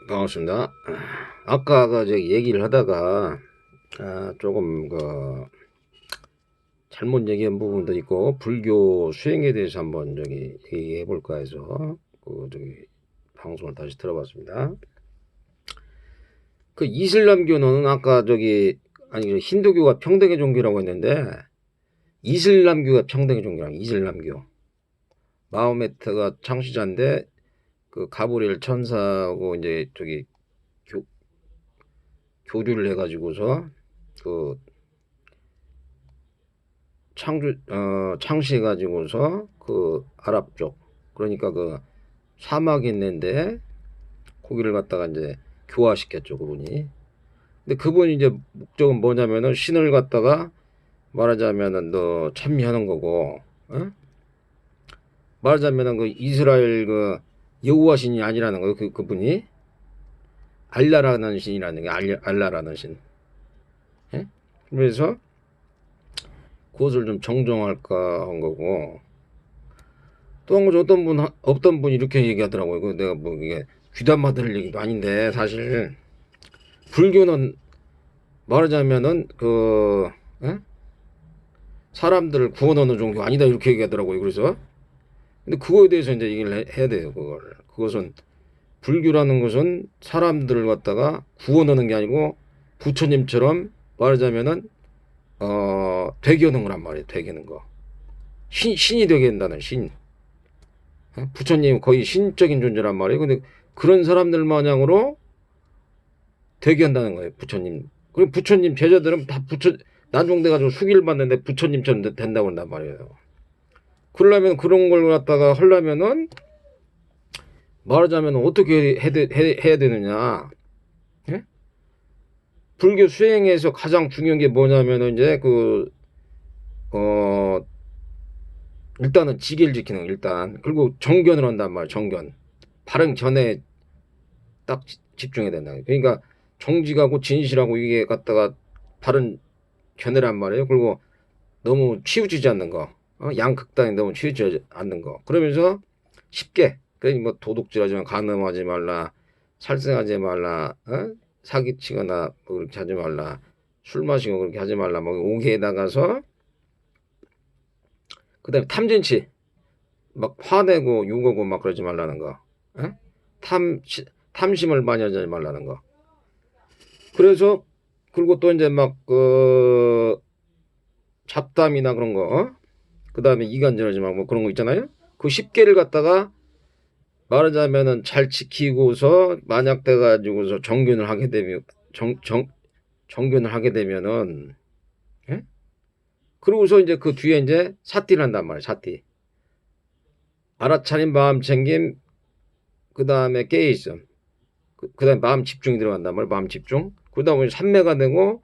반갑습니다. 아까 얘기를 하다가 조금 잘못 얘기한 부분도 있고 불교 수행에 대해서 한번 얘기해 볼까 해서 방송을 다시 들어봤습니다. 그 이슬람교는 아까 아니 힌두교가 평등의 종교라고 했는데 이슬람교가 평등의 종교라고. 이슬람교 마호메트가 창시자인데 그 가브리엘 천사하고 이제 교류를 해가지고서 그 창시해가지고서 그 아랍 쪽, 그러니까 그 사막이 있는데 거기를 갖다가 이제 교화시켰죠, 그분이. 근데 그분이 이제 목적은 뭐냐면은 신을 갖다가 말하자면은 너 찬미하는 거고, 어? 말하자면은 그 이스라엘 그 여호와 신이 아니라는 거예요. 그분이 알라라는 신이라는 게 알라라는 신. 예? 그래서 그것을 좀 정정할까 한 거고, 또 한 가지 어떤 분이 이렇게 얘기하더라고요. 그 내가 뭐 이게 귀담아 들을 얘기도 아닌데, 사실 불교는 말하자면은 예? 사람들을 구원하는 종교 아니다 이렇게 얘기하더라고요. 그래서 근데 그거에 대해서 이제 얘기를 해야 돼요. 그것은 불교라는 것은 사람들을 갖다가 구원하는 게 아니고 부처님처럼 말하자면은 되게 하는 거란 말이에요. 되게 하는 거. 신이 되게 한다는 신. 부처님 거의 신적인 존재란 말이에요. 근데 그런 사람들 마냥으로 되게 한다는 거예요. 부처님. 그리고 부처님 제자들은 다 난종돼가지고 수기를 받는데 부처님처럼 된다고 한단 말이에요. 그러려면 그런 걸 갖다가 하려면은 말하자면 어떻게 해야 되느냐. 예? 불교 수행에서 가장 중요한 게 뭐냐면은 이제 일단은 지계를 지키는 거, 일단. 그리고 정견을 한단 말이에요. 정견. 발행 전에 딱 집중해야 된다. 그러니까 정직하고 진실하고 이게 갖다가 바른 견해란 말이에요. 그리고 너무 치우치지 않는 거. 양극단에 너무 치우치지 않는 거. 그러면서 쉽게, 그러니 뭐 도둑질하지 마, 간음하지 말라, 살생하지 말라, 사기치거나 뭐 그렇게 하지 말라, 술 마시고 그렇게 하지 말라, 뭐 오기에 나가서 그다음에 탐진치, 막 화내고 욕하고 막 그러지 말라는 거. 탐심을 많이 하지 말라는 거. 그래서 그리고 또 이제 막 잡담이나 그런 거, 그다음에 이간질하지 말고 뭐 그런 거 있잖아요. 그 10개를 갖다가 말하자면은 잘 지키고서 만약 돼 가지고서 정균을 하게 되면 정균을 하게 되면은, 예? 그러고서 이제 그 뒤에 이제 사티를 한단 말이에요. 사티. 알아차림, 마음 챙김, 그다음에 깨어 있음. 그다음에 마음 집중이 들어간단 말이에요. 마음 집중. 그다음에 삼매가 되고,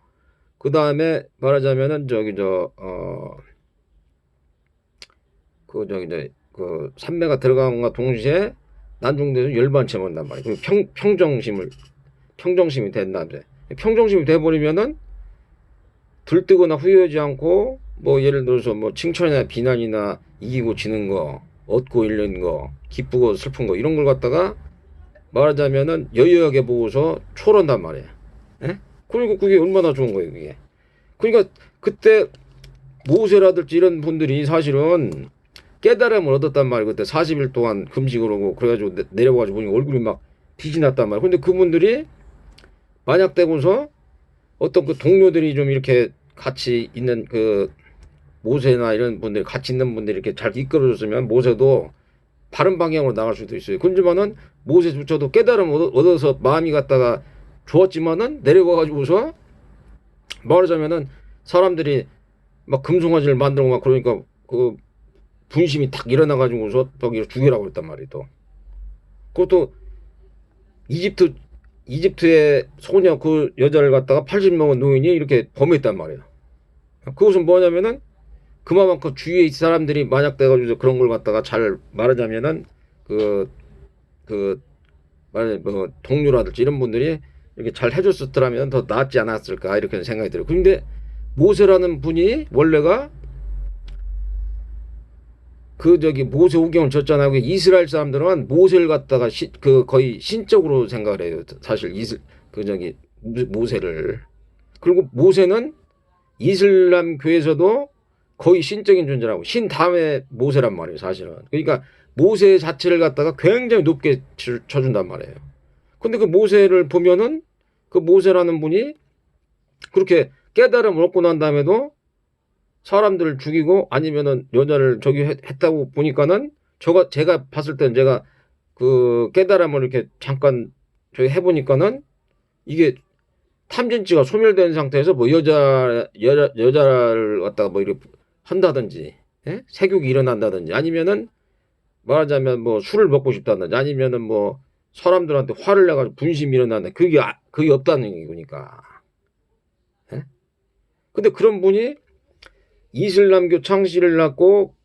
그다음에 말하자면은 삼매가 들어간과 동시에 난중돼서 열반체 한단 말이에요. 그리고 평정심이 된다. 평정심이 돼버리면은 들뜨거나 후회하지 않고, 뭐 예를 들어서 뭐 칭찬이나 비난이나 이기고 지는 거, 얻고 잃는 거, 기쁘고 슬픈 거 이런 걸 갖다가 말하자면은 여유하게 보고서 초월한단 말이에요. 예? 그리고 그게 얼마나 좋은 거예요, 그게. 그러니까 그때 모세라든지 이런 분들이 사실은 깨달음을 얻었단 말이에요. 그때 40일 동안 금식을 하고 그래가지고 내려와가지고 보니까 얼굴이 막 빛이 났단 말이에요. 근데 그분들이 만약 되고서 어떤 그 동료들이 좀 이렇게 같이 있는 그 모세나 이런 분들, 같이 있는 분들이 이렇게 잘 이끌어줬으면 모세도 바른 방향으로 나갈 수도 있어요. 그렇지만은 모세조차도 깨달음을 얻어서 마음이 갔다가 좋았지만은 내려가가지고서 말하자면은 사람들이 막 금송아지를 만들고 막 그러니까 그 분심이 탁 일어나가지고서 거기를 죽이라고 했단 말이에요. 또 그것도 이집트의 소녀 그 여자를 갖다가 80 넘은 노인이 이렇게 범했단 말이에요. 그것은 뭐냐면은 그만큼 주위에 있는 사람들이 만약 돼가지고 그런 걸 갖다가 잘 말하자면은 뭐 동료라든지 이런 분들이 이렇게 잘 해줬었더라면 더 낫지 않았을까 이렇게 생각이 들어요. 그런데 모세라는 분이 원래가 그 저기 모세 오경을 줬잖아요. 그 이스라엘 사람들은 모세를 갖다가 그 거의 신적으로 생각을 해요. 사실 그 저기 모세를. 그리고 모세는 이슬람 교에서도 거의 신적인 존재라고, 신 다음에 모세란 말이에요, 사실은. 그러니까 모세 자체를 갖다가 굉장히 높게 쳐준단 말이에요. 근데 그 모세를 보면은 그 모세라는 분이 그렇게 깨달음을 얻고 난 다음에도 사람들을 죽이고 아니면은 여자를 저기 했다고 보니까는 제가 봤을 때는 제가 그 깨달음을 이렇게 잠깐 저기 해보니까는 이게 탐진치가 소멸된 상태에서 뭐 여자를 갖다가 뭐 이렇게 한다든지, 예? 세욕이 일어난다든지, 아니면은 말하자면 뭐 술을 먹고 싶다든지, 아니면은 뭐 사람들한테 화를 내가지고 분심이 일어난다. 그게 없다는 얘기니까. 예? 근데 그런 분이 이슬람교 창시를 낳고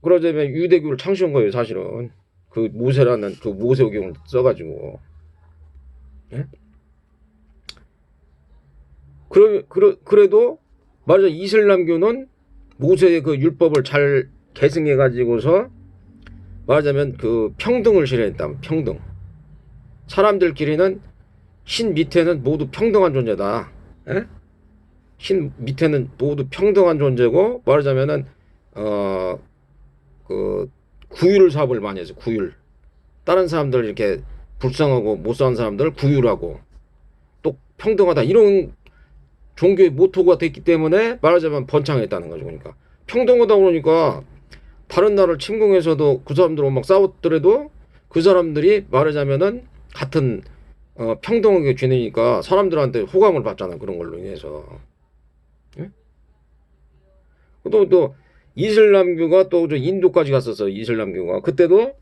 그러자면 유대교를 창시한 거예요, 사실은. 그 모세라는 그 모세오경을 써가지고. 예? 그래도 말하자 이슬람교는 모세의 그 율법을 잘 계승해 가지고서 말하자면 그 평등을 실현했다. 평등. 사람들끼리는 신 밑에는 모두 평등한 존재다. 에? 신 밑에는 모두 평등한 존재고, 말하자면은 그 구휼 사업을 많이 해서 구휼. 다른 사람들 이렇게 불쌍하고 못 사는 사람들을 구휼하고 또 평등하다, 이런 종교의 모토가 됐기 때문에 말하자면 번창했다는 거죠. 그러니까 평등하다 그러니까 다른 나라를 침공해서도 그 사람들하고 막 싸웠더라도 그 사람들이 말하자면은 같은 평등하게 지내니까 사람들한테 호감을 받잖아. 그런 걸로 인해서. 예? 또 이슬람교가 또 저 인도까지 갔었어. 이슬람교가 그때도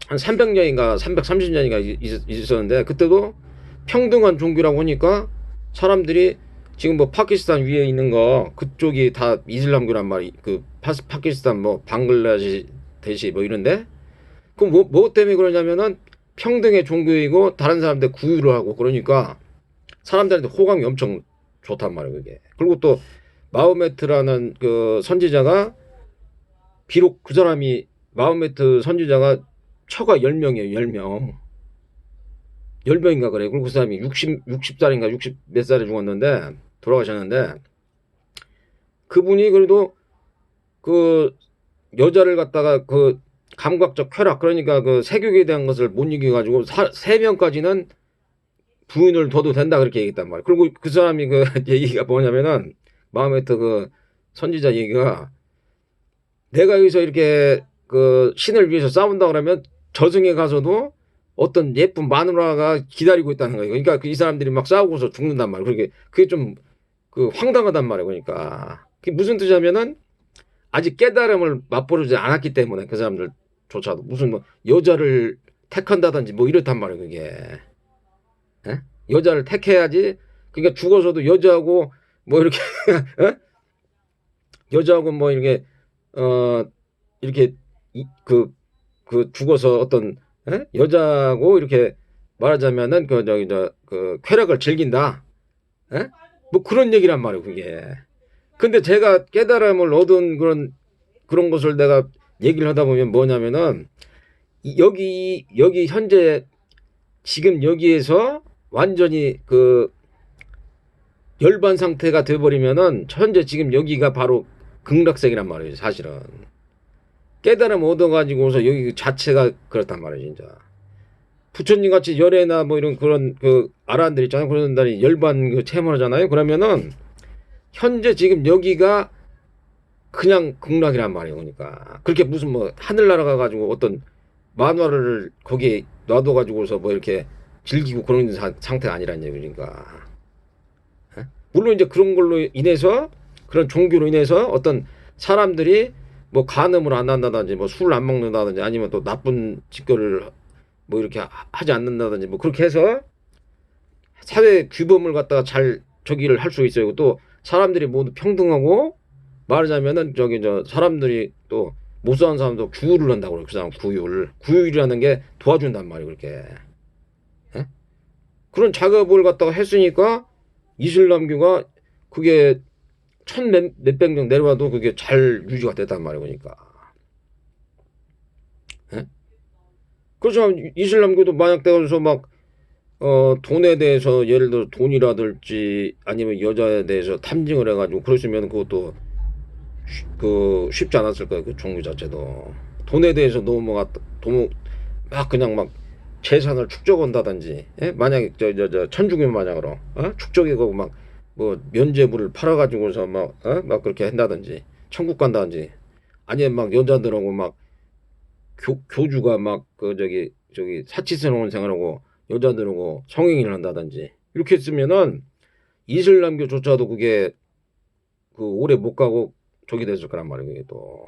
한 300년인가 330년인가 있었는데, 그때도 평등한 종교라고 하니까 사람들이 지금 뭐 파키스탄 위에 있는 거 그쪽이 다 이슬람교란 말이, 그 파키스탄 뭐 방글라데시 뭐 이런데, 그럼 뭐 때문에 그러냐면은 평등의 종교이고 다른 사람들 구휼을 하고 그러니까 사람들한테 호감이 엄청 좋단 말이에요, 그게. 그리고 또 마호메트라는 그 선지자가, 비록 그 사람이 마호메트 선지자가 처가 10명이에요. 10명. 10명인가 그래. 그리고 그 사람이 60살인가 60 몇 살에 죽었는데, 돌아가셨는데, 그분이 그래도 그 여자를 갖다가 그 감각적 쾌락, 그러니까 그 세욕에 대한 것을 못 이겨가지고 3명까지는 부인을 둬도 된다, 그렇게 얘기했단 말이에요. 그리고 그 사람이 그 얘기가 뭐냐면은, 마호메트 그 선지자 얘기가, 내가 여기서 이렇게 그 신을 위해서 싸운다 그러면 저승에 가서도 어떤 예쁜 마누라가 기다리고 있다는 거예요. 그러니까 이 사람들이 막 싸우고서 죽는단 말이에요. 그게 좀 그 황당하단 말이에요. 그러니까 그게 무슨 뜻이냐면은 아직 깨달음을 맛보지 않았기 때문에 그 사람들조차도 무슨 뭐 여자를 택한다든지 뭐 이렇단 말이에요. 그게. 에? 여자를 택해야지. 그러니까 죽어서도 여자하고 뭐 이렇게 여자하고 뭐 이렇게 이렇게 그 죽어서 어떤 여자하고 이렇게 말하자면은 그 쾌락을 즐긴다. 에? 뭐 그런 얘기란 말이에요, 그게. 근데 제가 깨달음을 얻은 그런 것을 내가 얘기를 하다 보면 뭐냐면은, 여기 현재 지금 여기에서 완전히 그 열반 상태가 돼버리면은 현재 지금 여기가 바로 극락세계란 말이에요, 사실은. 깨달음 얻어가지고서 여기 자체가 그렇단 말이에요, 진짜. 부처님 같이 열애나 뭐 이런 그런 그 아란들 있잖아요. 그런 날이 열반 그 체험을 하잖아요. 그러면은 현재 지금 여기가 그냥 극락이란 말이에요. 그러니까 그렇게 무슨 뭐 하늘나라 가가지고 어떤 만화를 거기에 놔둬가지고서 뭐 이렇게 즐기고 그런 상태가 아니란 얘기니까. 그러니까. 물론 이제 그런 걸로 인해서, 그런 종교로 인해서 어떤 사람들이 뭐 간음을 안 한다든지 뭐 술을 안 먹는다든지 아니면 또 나쁜 짓거리를 뭐 이렇게 하지 않는다든지 뭐 그렇게 해서 사회 규범을 갖다가 잘 저기를 할 수 있어요. 또 사람들이 모두 평등하고, 말하자면은 사람들이 또 못 사는 사람도 구휼을 한다고 그래요. 그 사람 구휼이라는 게 도와준단 말이에요. 그렇게. 에? 그런 작업을 갖다가 했으니까 이슬람교가 그게 몇백 년 내려와도 그게 잘 유지가 됐단 말이에요. 그러니까. 예? 그렇지만 이슬람교도 만약 돼가지고 막 돈에 대해서 예를 들어 돈이라든지 아니면 여자에 대해서 탐증을 해가지고 그러시면 그것도 쉽지 않았을 거예요. 그 종교 자체도 돈에 대해서 너무 막 그냥 막 재산을 축적한다든지, 예? 만약에 저 천주교 마냥으로 축적이고 막 뭐 면죄부를 팔아가지고서 막 그렇게 한다든지 천국 간다든지 아니면 막 여자들하고 막 교주가 막 그 저기 사치스러운 생활하고 여자들하고 성행위를 한다든지 이렇게 했으면은 이슬람교조차도 그게 오래 못 가고 저기 됐을 거란 말이에요. 그게 또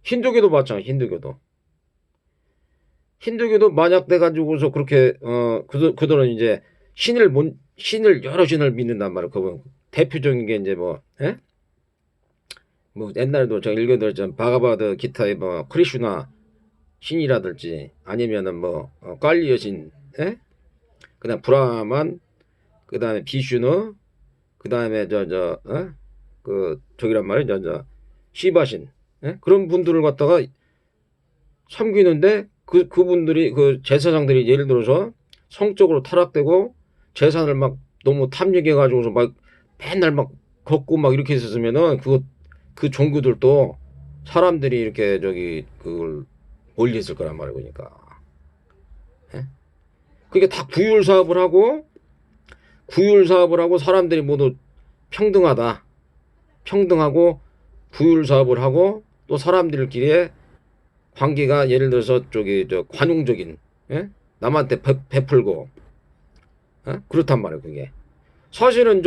힌두교도 마찬가지. 힌두교도 만약 돼가지고서 그렇게 그들은 이제 신을 여러 신을 믿는단 말이에요. 그 대표적인 게 이제 뭐 예? 뭐 옛날에도 제가 읽어드렸지만 바가바드 기타의 뭐 크리슈나 신이라든지 아니면은 뭐 깔리 여신, 예? 그다음 브라만, 그다음에 비슈누, 그다음에 저기란 말이에요. 저 시바신, 예? 그런 분들을 갖다가 섬기는데 그분들이 그 제사장들이 예를 들어서 성적으로 타락되고 재산을 막 너무 탐닉해 가지고서 막 맨날 막 걷고 막 이렇게 했었으면은 그 종교들도 사람들이 이렇게 그걸 몰렸을 거란 말이에요. 그러니까. 예? 그게 다 구율 사업을 하고 사람들이 모두 평등하고 구율 사업을 하고 또 사람들끼리의 관계가 예를 들어서 관용적인, 예? 남한테 베풀고, 예? 그렇단 말이에요. 그게 사실은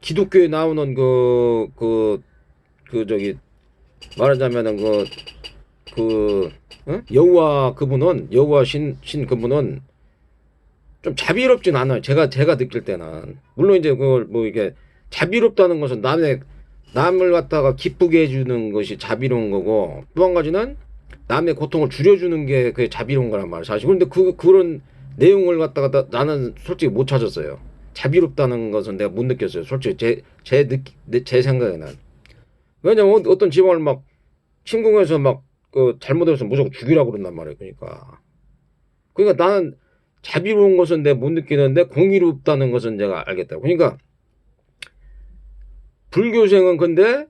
기독교에 나오는 말하자면은 여호와 신 그분은 좀 자비롭진 않아요. 제가 느낄 때는. 물론 이제 그걸 뭐 이게 자비롭다는 것은 남을 갖다가 기쁘게 해주는 것이 자비로운 거고, 또 한 가지는 남의 고통을 줄여주는 게 그게 자비로운 거란 말이에요. 사실. 근데 그런 내용을 갖다가 나는 솔직히 못 찾았어요. 자비롭다는 것은 내가 못 느꼈어요. 솔직히 제 생각에는. 왜냐면 어떤 집안을 막 침공해서 막 잘못해서 무조건 죽이라고 그런단 말이에요. 그러니까 나는 자비로운 것은 내가 못 느끼는데 공의롭다는 것은 내가 알겠다고. 그러니까 불교생은 근데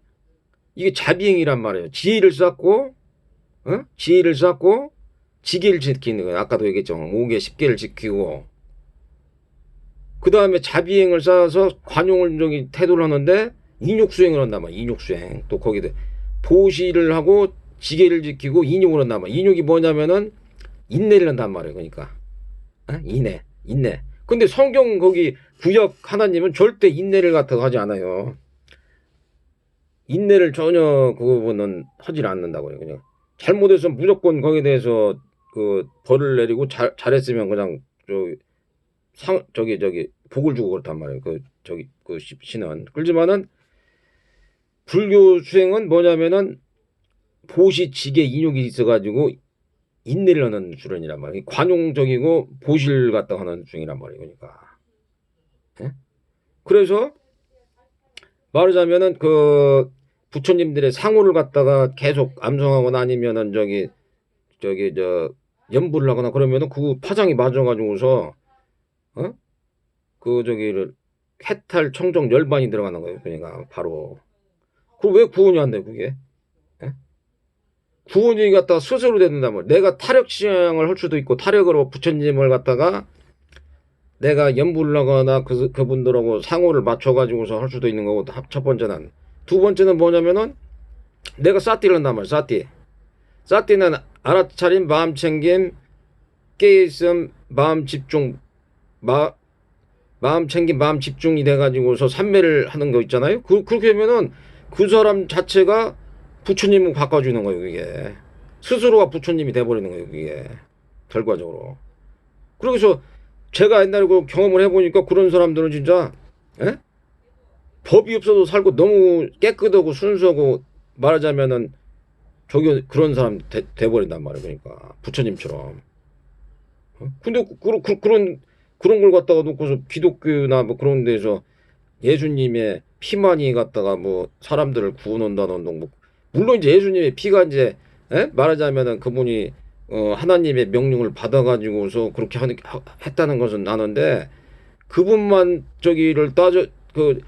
이게 자비행이란 말이에요. 지혜를 쌓고 지계를 지키는 거예요. 아까도 얘기했죠. 5개, 10개를 지키고 그 다음에 자비행을 쌓아서 관용을 태도를 하는데 인욕수행을 한단 말이에요. 인욕수행. 또 거기다 보시를 하고 지계를 지키고 인욕을 한단 말이에요. 인욕이 뭐냐면은 인내를 한단 말이에요. 그러니까 인내. 근데 성경 거기 구약 하나님은 절대 인내를 갖다가 하지 않아요. 인내를 전혀 그거는 하질 않는다고요. 그냥 잘못해서 무조건 거기에 대해서 벌을 내리고 잘했으면 그냥 복을 주고 그렇단 말이에요. 신은. 그렇지만은 불교 수행은 뭐냐면은 보시, 지계, 인욕이 있어가지고 인내를 하는 수련이란 말이에요. 관용적이고 보시를 갖다 하는 중이란 말이에요. 그러니까. 예? 그래서 말하자면은 부처님들의 상호를 갖다가 계속 암송하거나 아니면은 연부를 하거나 그러면은 그 파장이 맞아가지고서 해탈 청정 열반이 들어가는 거예요. 그러니까 바로. 왜 구원이 안 돼? 그게? 예? 구원이 갖다가 스스로 된다면 내가 타력 시행을 할 수도 있고 타력으로 부처님을 갖다가 내가 연부를 하거나 그분들하고 상호를 맞춰가지고서 할 수도 있는 거고 첫 번째는. 두 번째는 뭐냐면은 내가 사티를 한단 말이야. 사티는 알아차림, 마음 챙김, 깨있음, 마음 집중, 마음 챙김, 마음 집중이 돼가지고서 삼매를 하는 거 있잖아요. 그렇게 하면은 그 사람 자체가 부처님을 바꿔주는 거예요. 그게 스스로가 부처님이 돼버리는 거예요. 그게 결과적으로. 그래서 제가 옛날에 경험을 해보니까 그런 사람들은 진짜 법이 없어도 살고 너무 깨끗하고 순수하고 말하자면은 그런 사람 돼버린단 말이에요. 그러니까 부처님처럼. 근데 그런 걸 갖다가 놓고서 기독교나 뭐 그런 데서 예수님의 피만이 갖다가 뭐 사람들을 구원한다는 뭐 물론 이제 예수님의 피가 이제 말하자면은 그분이 하나님의 명령을 받아가지고서 그렇게 했다는 것은 아는데 그분만 저기를 따져 그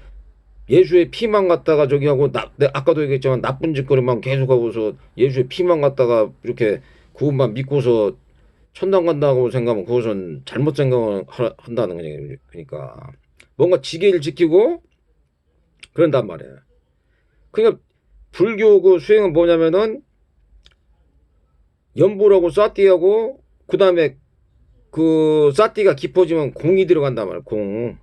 예수의 피만 갖다가 저기 하고 아까도 얘기했지만 나쁜 짓거리만 계속하고서 예수의 피만 갖다가 이렇게 그것만 믿고서 천당 간다고 생각하면 그것은 잘못 생각을 한다는 거예요. 그러니까 뭔가 지계를 지키고 그런단 말이에요. 그러니까 불교 그 수행은 뭐냐면은 연불하고 싸띠하고 그 다음에 그 싸띠가 깊어지면 공이 들어간단 말이에요. 공.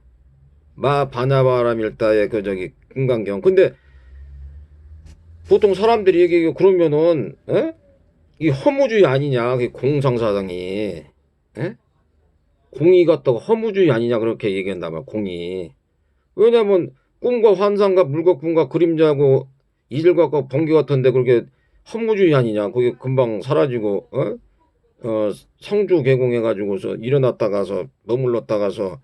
마 바나바라밀다의 그 저기 금강경. 근데 보통 사람들이 얘기해 그러면은 이 허무주의 아니냐 그 공상사당이 공이 갖다가 허무주의 아니냐 그렇게 얘기한단 말이야. 공이. 왜냐면 꿈과 환상과 물과 꿈과 그림자고 이질과 번개 같은데 그렇게 허무주의 아니냐. 그게 금방 사라지고 성주 개공해가지고서 일어났다가서 머물렀다가서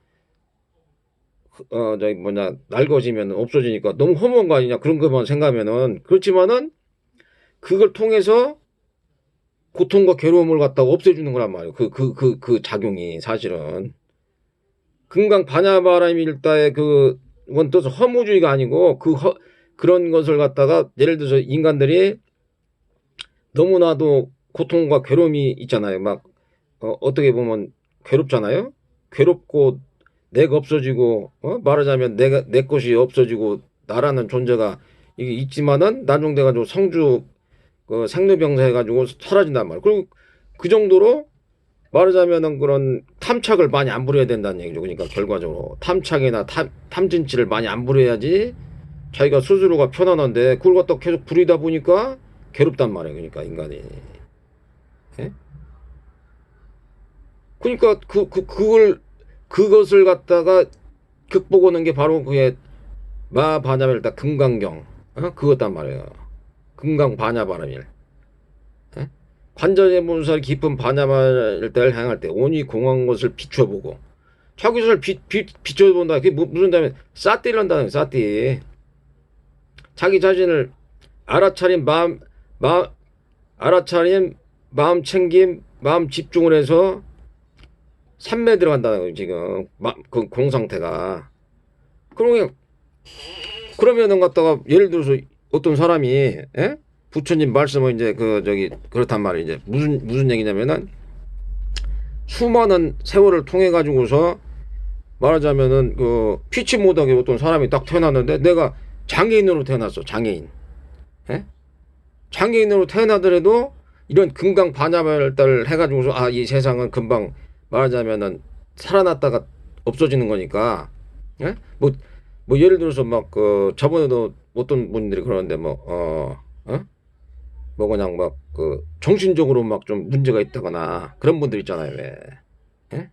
저기 뭐냐 낡아지면 없어지니까 너무 허무한 거 아니냐 그런 것만 생각하면은 그렇지만은 그걸 통해서 고통과 괴로움을 갖다가 없애주는 거란 말이에요. 그 작용이 사실은 금강 바냐바라밀다의 그 원뜻은 허무주의가 아니고 그런 것을 갖다가 예를 들어서 인간들이 너무나도 고통과 괴로움이 있잖아요. 막 어떻게 보면 괴롭잖아요. 괴롭고 내가 없어지고 말하자면 내 것이 없어지고 나라는 존재가 이게 있지만은 나중돼가지고 성주 그 생로병사 해가지고 사라진단 말이에요. 그리고 그 정도로 말하자면은 그런 탐착을 많이 안 부려야 된다는 얘기죠. 그러니까 결과적으로 탐착이나 탐진치를 많이 안 부려야지 자기가 스스로가 편안한데 그걸 갖다 계속 부리다 보니까 괴롭단 말이에요. 그러니까 인간이. 예? 그러니까 그것을 갖다가 극복하는 게 바로 그게 마바냐밀다 금강경 그것단 말이에요. 금강 바냐바라밀. 관전의 문살 깊은 바냐바밀다를 향할 때 온이 공한 것을 비춰보고 자기 것을 비춰본다. 그게 무슨 다음에 싸띠를 한다는 거예요. 싸띠. 자기 자신을 알아차린 알아차린 마음 챙김 마음 집중을 해서 산매에 들어간다는 거예요. 지금 그 공상태가. 그러면은 갖다가 예를 들어서 어떤 사람이 부처님 말씀을 이제 그렇단 말이에요. 이제 무슨 얘기냐면은 수많은 세월을 통해 가지고서 말하자면은 그 피치 못하게 어떤 사람이 딱 태어났는데 내가 장애인으로 태어났어. 장애인. 장애인으로 태어나더라도 이런 금강 바냐바밀다를 해가지고서 이 세상은 금방 말하자면은 살아났다가 없어지는 거니까. 뭐 예를 들어서 막 저번에도 어떤 분들이 그러는데 뭐 그냥 막 정신적으로 막 좀 문제가 있다거나 그런 분들 있잖아요. 왜?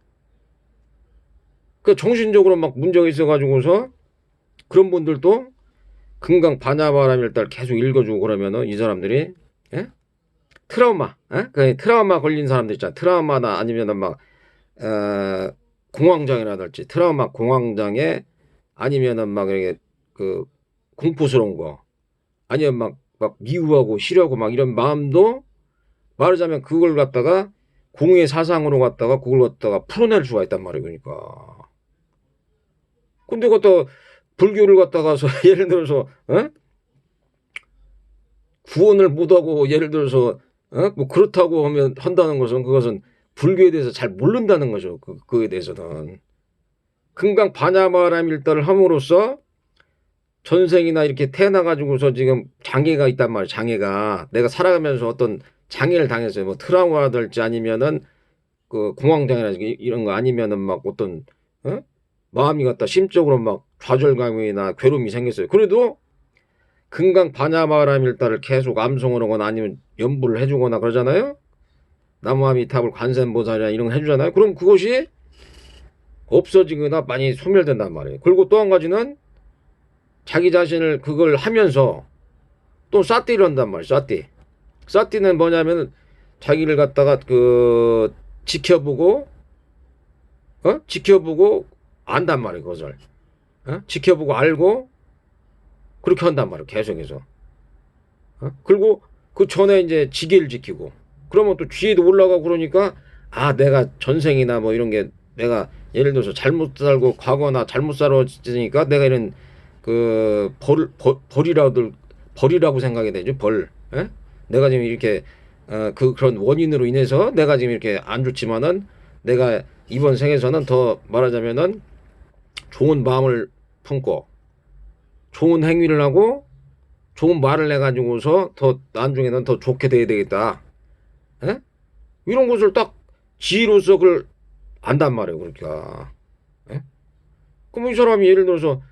그 정신적으로 막 문제가 있어가지고서 그런 분들도 금강 바냐바라밀다를 계속 읽어주고 그러면은 이 사람들이 트라우마, 그 트라우마 걸린 사람들 있잖아. 트라우마나 아니면은 막 공황장애라든지 트라우마 공황장애 아니면은 막 이렇게 그 공포스러운 거 아니면 막 미워하고 싫어하고 막 이런 마음도 말하자면 그걸 갖다가 공의 사상으로 갖다가 그걸 갖다가 풀어낼 수가 있단 말이에요. 그러니까. 근데 그것도 불교를 갖다가서 예를 들어서 구원을 못하고 예를 들어서 뭐 그렇다고 하면 한다는 것은 그것은 불교에 대해서 잘 모른다는 거죠. 그에 대해서는. 금강 바냐바라밀다를 함으로써 전생이나 이렇게 태어나가지고서 지금 장애가 있단 말이에요. 장애가. 내가 살아가면서 어떤 장애를 당했어요. 뭐 트라우마랄지 아니면은 그 공황장애라든지 이런 거 아니면은 막 어떤 마음이 갖다 심적으로 막 좌절감이나 괴로움이 생겼어요. 그래도 금강 바냐바라밀다를 계속 암송을 하거나 아니면 연불을 해주거나 그러잖아요. 나무아미타불 관세음보살이나 이런 거 해주잖아요. 그럼 그것이 없어지거나 많이 소멸된단 말이에요. 그리고 또 한 가지는 자기 자신을 그걸 하면서 또 싸띠를 한단 말이에요. 싸띠. 싸띠는 뭐냐면 자기를 갖다가 지켜보고 안단 말이에요. 그것을. 지켜보고 알고 그렇게 한단 말이에요. 계속해서. 그리고 그 전에 이제 지계를 지키고 그러면 또 뒤에도 올라가고 그러니까 아 내가 전생이나 뭐 이런 게 내가 예를 들어서 잘못 살고 과거나 잘못 살았으니까 내가 이런 그 벌이라고 생각이 되죠. 벌. 예? 내가 지금 이렇게 그런 원인으로 인해서 내가 지금 이렇게 안 좋지만은 내가 이번 생에서는 더 말하자면은 좋은 마음을 품고 좋은 행위를 하고 좋은 말을 해가지고서 더 나중에는 더 좋게 돼야 되겠다. 예? 이런 것을 딱 지혜로서 그걸 안단 말이에요. 그러니까. 예? 그럼 이 사람이 예를 들어서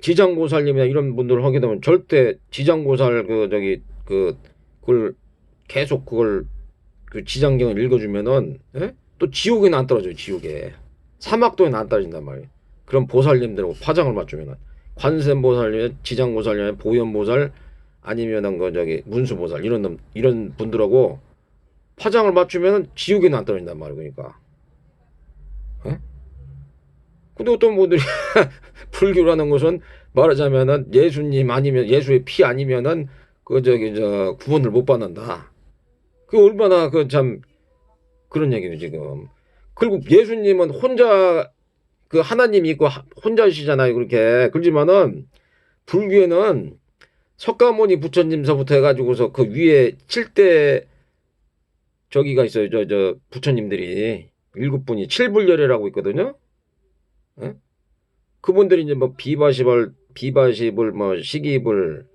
지장고살님이나 이런 분들을 하게 되면 절대 지장고살 그걸 계속 그걸 그 지장경을 읽어주면은 예? 또 지옥에는 안 떨어져요. 지옥에 사막도에는 안 떨어진단 말이에요. 그런 보살님들하고 파장을 맞추면은 관세음보살님, 지장보살님, 보현보살 아니면은 그 저기 문수보살 이런 분들하고 파장을 맞추면은 지옥에는 안 떨어진단 말이에요. 그러니까. 예? 근데 어떤 분들이 불교라는 것은 말하자면은 예수님 아니면 예수의 피 아니면은 그 저기 저 구원을 못 받는다. 그 얼마나 그 참 그런 얘기예요 지금. 그리고 예수님은 혼자 그 하나님이 있고 혼자시잖아요. 그렇게 그렇지만은 불교에는 석가모니 부처님서부터 해가지고서 그 위에 7대 저기가 있어요. 저 부처님들이 7분이 7불열애라고 있거든요. 예? 그분들이 이제 뭐 비바시불, 뭐 시기불,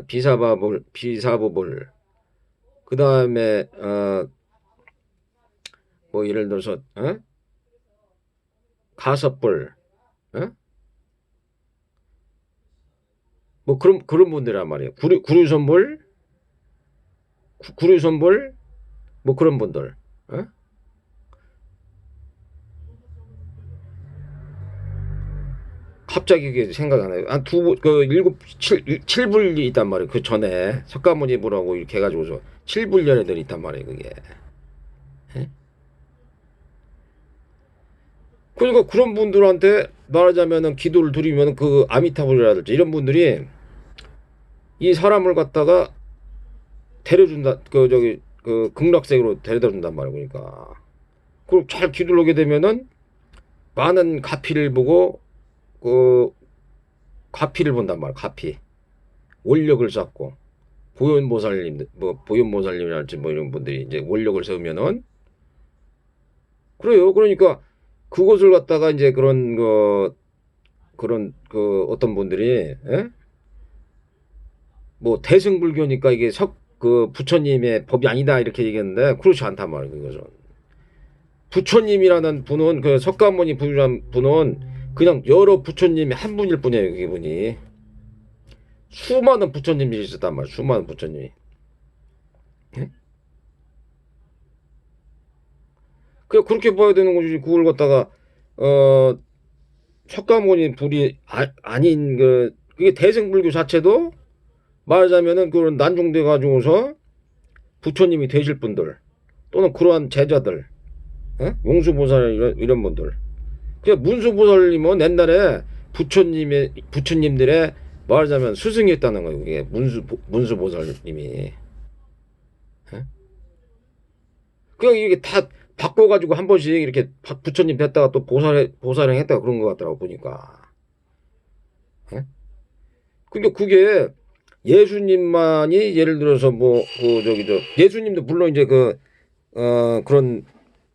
비사부불, 그 다음에 뭐 예를 들어서 가섭불, 뭐 그런 분들이란 말이에요. 구류선불, 뭐 그런 분들. 갑자기 그게 생각이 안 나요. 칠불이 있단 말이에요. 그 전에 석가모니불하고 이렇게 해가지고서 칠불열애들이 있단 말이에요. 그게. 예? 그러니까 그런 분들한테 말하자면은 기도를 드리면 그 아미타불이라든지 이런 분들이 이 사람을 갖다가 데려준다. 그 극락세계로 데려다 준단 말이에요. 그러니까. 그리고 잘 기도를 하게 되면은 많은 가피를 보고 그 가피를 본단 말이에요. 가피. 원력을 쌓고 보현보살님이랄지 뭐 이런 분들이 이제 원력을 세우면은 그래요. 그러니까 그것을 갖다가 이제 그런 그 어떤 분들이 뭐 대승불교니까 이게 그 부처님의 법이 아니다 이렇게 얘기했는데 그렇지 않단 말이에요. 그것은 부처님이라는 분은 그 석가모니 부유란 분은 그냥 여러 부처님이 한 분일 뿐이에요. 그분이 수많은 부처님이 있었단 말이에요. 수많은 부처님이. 예? 그렇게 봐야 되는 거지. 그걸 갖다가 석가모니 불이 아닌 그게 대승불교 자체도 말하자면은 그런 난중돼 가지고서 부처님이 되실 분들 또는 그러한 제자들, 용수보살 이런 분들. 그 문수보살님은 옛날에 부처님들의 말하자면 스승이었다는 거예요. 그게 문수보살님이. 그냥 이게 다 바꿔가지고 한 번씩 이렇게 부처님 됐다가 또 보살행 했다가 그런 것 같더라고 보니까. 근데 그게 예수님만이 예를 들어서 뭐 예수님도 물론 이제 그런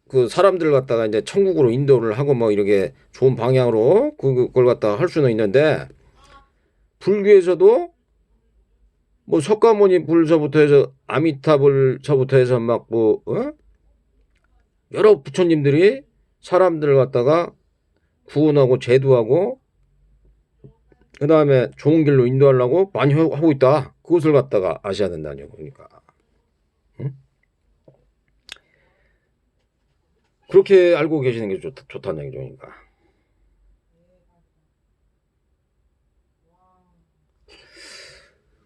그 사람들을 갖다가 이제 천국으로 인도를 하고 뭐 이렇게 좋은 방향으로 그걸 갖다가 할 수는 있는데 불교에서도 뭐 석가모니 불서부터 해서 아미타불서부터 해서 막 여러 부처님들이 사람들을 갖다가 구원하고 제도하고 그 다음에 좋은 길로 인도하려고 많이 하고 있다. 그것을 갖다가 아셔야 된다는 거니까. 응? 그렇게 알고 계시는 게 좋다는 얘기죠. 그러니까.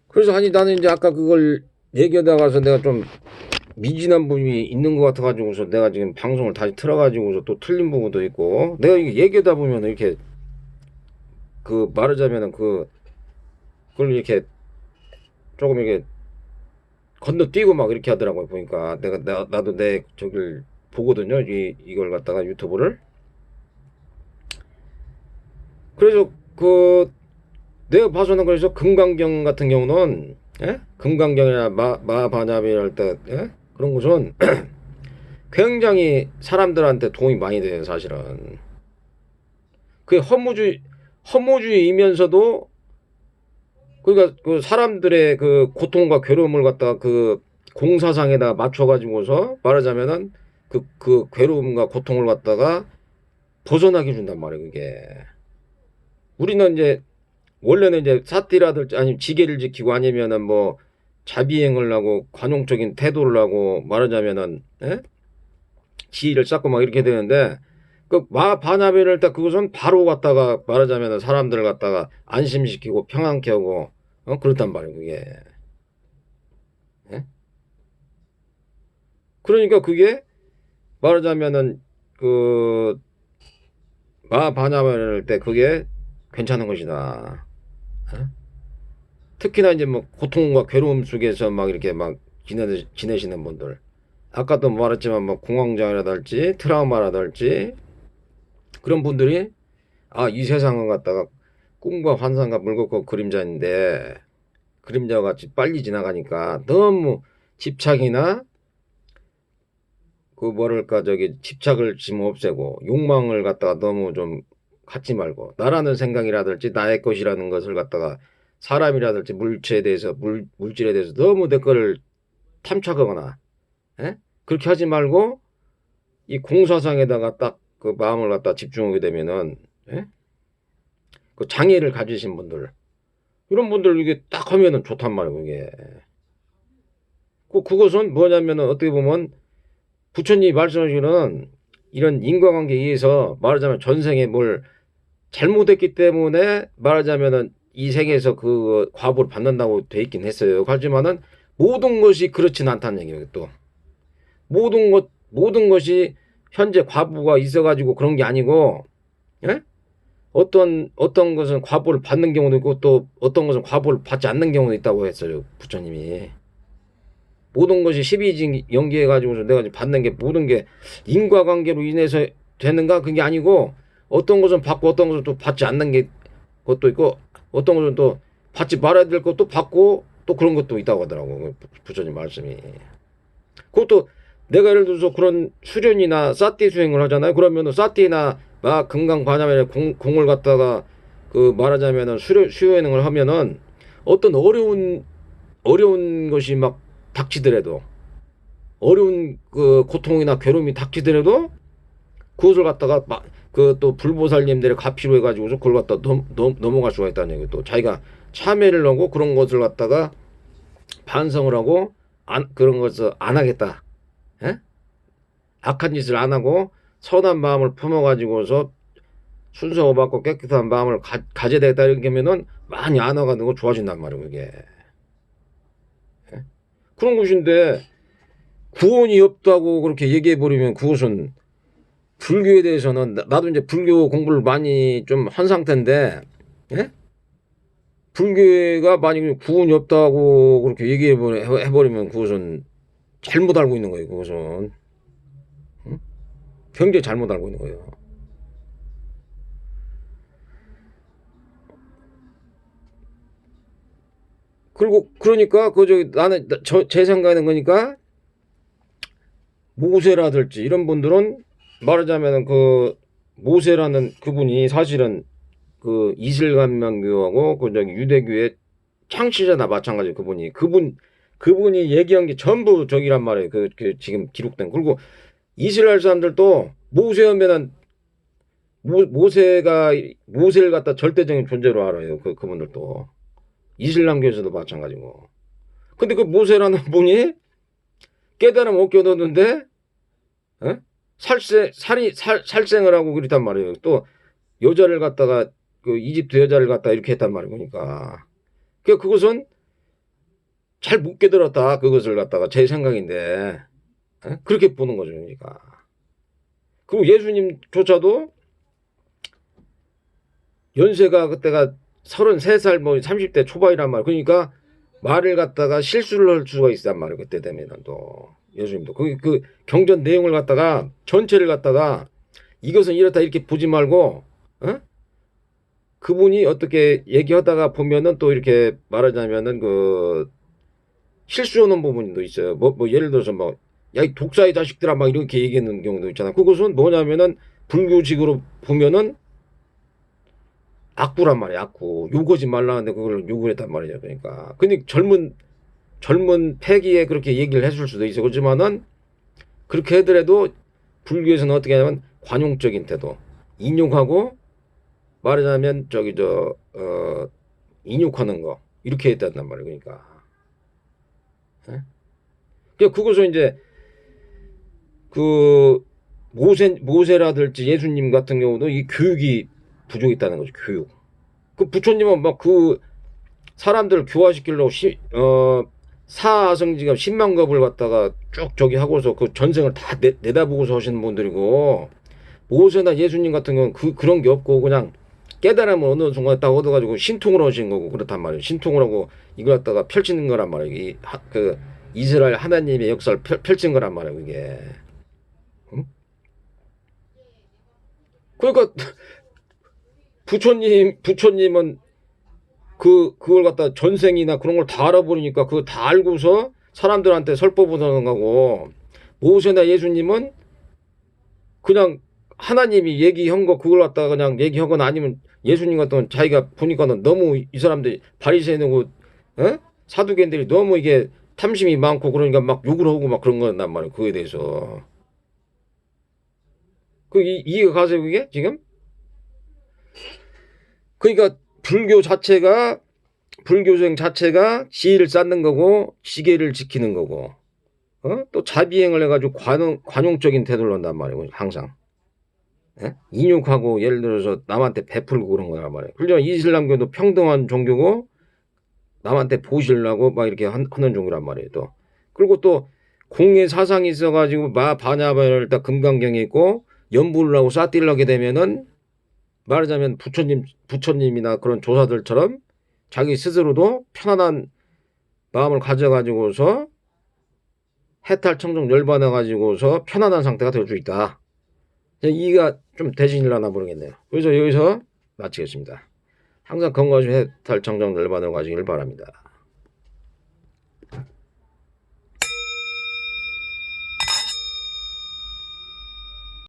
그래서 아니 나는 이제 아까 그걸 얘기하다가서 내가 좀 미진한 부분이 있는 것 같아가지고서 내가 지금 방송을 다시 틀어가지고서 또 틀린 부분도 있고 내가 이게 얘기하다 보면 이렇게 그 말하자면은 그걸 이렇게 조금 이렇게 건너뛰고 막 이렇게 하더라고요. 보니까 나도 내 저길 보거든요. 이걸 갖다가 유튜브를. 그래서 그 내가 봐서는 그래서 금강경 같은 경우는 금강경이나 마바냐비랄 때 그런 것은 굉장히 사람들한테 도움이 많이 돼요. 사실은 그게 허무주의이면서도 그러니까 그 사람들의 그 고통과 괴로움을 갖다가 그 공사상에다 맞춰가지고서 말하자면은 그 괴로움과 고통을 갖다가 벗어나게 준단 말이에요. 그게 우리는 이제 원래는 이제 사띠라든지 아니면 지계를 지키고 아니면은 뭐 자비행을 하고 관용적인 태도를 하고 말하자면은 지위를 쌓고 막 이렇게 되는데 그 마바냐베를 딱 그것은 바로 갖다가 말하자면은 사람들을 갖다가 안심시키고 평안케 하고 그렇단 말이에요. 그게 예? 그러니까 그게 말하자면은 그 마바냐베를 때 그게 괜찮은 것이다. 예? 특히나 이제 뭐 고통과 괴로움 속에서 막 이렇게 막 지내시는 분들 아까도 말했지만 뭐 공황장애라든지 트라우마라든지 그런 분들이 이 세상을 갖다가 꿈과 환상과 물고 그림자인데 그림자와 같이 빨리 지나가니까 너무 집착이나 그 뭐랄까 저기 집착을 좀 없애고 욕망을 갖다가 너무 좀 갖지 말고 나라는 생각이라든지 나의 것이라는 것을 갖다가 사람이라든지 물체에 대해서 물질에 대해서 너무 내 거를 탐착하거나 그렇게 하지 말고 이 공사상에다가 딱 그 마음을 갖다 집중하게 되면은 그 장애를 가지신 분들 이런 분들 이게 딱 하면은 좋단 말이에요. 그게 그것은 뭐냐면은 어떻게 보면 부처님이 말씀하시는 이런 인과관계에 의해서 말하자면 전생에 뭘 잘못했기 때문에 말하자면은 이 생에서 그 과보를 받는다고 돼 있긴 했어요. 하지만은 모든 것이 그렇진 않다는 얘기예요. 또 모든 것이 현재 과보가 있어가지고 그런 게 아니고 어떤 것은 과보를 받는 경우도 있고 또 어떤 것은 과보를 받지 않는 경우도 있다고 했어요. 부처님이 모든 것이 12진 연기해가지고서 내가 받는 게 모든 게 인과관계로 인해서 되는가 그게 아니고 어떤 것은 받고 어떤 것은 또 받지 않는 게 것도 있고 어떤 것은 또 받지 말아야 될 것도 받고 또 그런 것도 있다고 하더라고 부처님 말씀이. 그것도 내가 예를 들어서 그런 수련이나 사띠 수행을 하잖아요. 그러면은 사띠나 금강바냐메 공을 갖다가 그 말하자면은 수행을 하면은 어떤 어려운 것이 막 닥치더라도 어려운 그 고통이나 괴로움이 닥치더라도 그것을 갖다가 그 또 불보살님들의 가피로 해가지고서 그걸 갖다 넘어갈 수가 있다는 얘기. 또 자기가 참회를 하고 그런 것을 갖다가 반성을 하고 그런 것을 안 하겠다. 악한 짓을 안 하고 선한 마음을 품어가지고서 순서가 받고 깨끗한 마음을 가져야 되겠다 이렇게 하면은 많이 안화가 되고 좋아진단 말이에요. 이게 그런 것인데 구원이 없다고 그렇게 얘기해 버리면 그것은 불교에 대해서는 나도 이제 불교 공부를 많이 좀 한 상태인데 불교가 만약에 구원이 없다고 그렇게 얘기해 버리면 그것은 잘못 알고 있는 거예요. 그것은 굉장히 잘못 알고 있는 거예요. 그리고 그러니까 나는 제 생각에는 그러니까 모세라든지 이런 분들은 말하자면은 그 모세라는 그분이 사실은 그 이슬람교하고 그 저기 유대교의 창시자나 마찬가지. 그분이 얘기한 게 전부 저기란 말이에요. 그 지금 기록된. 그리고 이스라엘 사람들도 모세 하면은 모세를 갖다 절대적인 존재로 알아요. 그분들도 이슬람교에서도 마찬가지고. 근데 그 모세라는 분이 깨달음 못 얻었는데 살생을 하고 그랬단 말이에요. 또 여자를 갖다가 그 이집트 여자를 갖다 이렇게 했단 말이에요. 그러니까 그것은 잘 못 깨달았다. 그것을 갖다가 제 생각인데 그렇게 보는 거죠. 그러니까 그리고 예수님조차도 연세가 그때가 33살 뭐 30대 초반이란 말. 그러니까 말을 갖다가 실수를 할 수가 있단 말이에요. 그때 되면은 또 예수님도 그 경전 내용을 갖다가 전체를 갖다가 이것은 이렇다 이렇게 보지 말고 어? 그분이 어떻게 얘기하다가 보면은 또 이렇게 말하자면은 그 실수하는 부분도 있어요. 뭐 예를 들어서 뭐 야 이 독사의 자식들아 막 이렇게 얘기하는 경우도 있잖아. 그것은 뭐냐면은 불교식으로 보면은 악구란 말이야. 악구 욕하지 말라는데 그걸 욕을 했단 말이야. 그러니까 근데 젊은 패기에 그렇게 얘기를 했을 수도 있어. 그렇지만은 그렇게 하더라도 불교에서는 어떻게 하냐면 관용적인 태도, 인욕하고 말하자면 저기 인욕하는 거 이렇게 했단 말이에요. 그러니까. 예? 그러니까 그것은 이제 그 모세라든지 예수님 같은 경우도 이 교육이 부족했다는 거죠. 교육. 그 부처님은 막 그 사람들을 교화시키려고 사성지가 10만 겁을 갖다가 쭉 저기 하고서 그 전생을 다 내다보고서 하시는 분들이고 모세나 예수님 같은 경우는 그런 게 없고 그냥 깨달음을 어느 순간에 딱 얻어가지고 신통을 하신 거고 그렇단 말이에요. 신통을 하고 이걸 갖다가 펼치는 거란 말이에요. 그 이스라엘 하나님의 역사를 펼친 거란 말이에요. 그게. 응? 그러니까 부처님은 그걸 갖다 전생이나 그런 걸 다 알아버리니까 그거 다 알고서 사람들한테 설법을 하는 거고 모세나 예수님은 그냥 하나님이 얘기한 거 그걸 갖다가 그냥 얘기하거나 아니면 예수님 같은 자기가 보니까는 너무 이 사람들이 바리새인이고 사두개인들이 너무 이게 탐심이 많고 그러니까 막 욕을 하고 막 그런 거란 말이에요. 그거에 대해서 이해가 가세요 그게 지금? 그러니까 불교생 자체가 지혜를 쌓는 거고 지계를 지키는 거고 또 자비행을 해가지고 관용적인 태도를 한단 말이에요. 항상. 예? 인욕하고 예를 들어서 남한테 베풀고 그런 거란 말이에요. 그러니까 이슬람교도 평등한 종교고 남한테 보시려고 막 이렇게 하는 종교란 말이에요. 또 그리고 또 공의 사상이 있어가지고 바냐바를 딱 금강경에 있고 연부를 하고 싸띠를 하게 되면은 말하자면 부처님이나 그런 조사들처럼 자기 스스로도 편안한 마음을 가져가지고서 해탈 청정 열받아 가지고서 편안한 상태가 될 수 있다. 이가 좀 대신이라나 모르겠네요. 그래서 여기서 마치겠습니다. 항상 건강하시고 해탈 청정 열받아 가시길 바랍니다.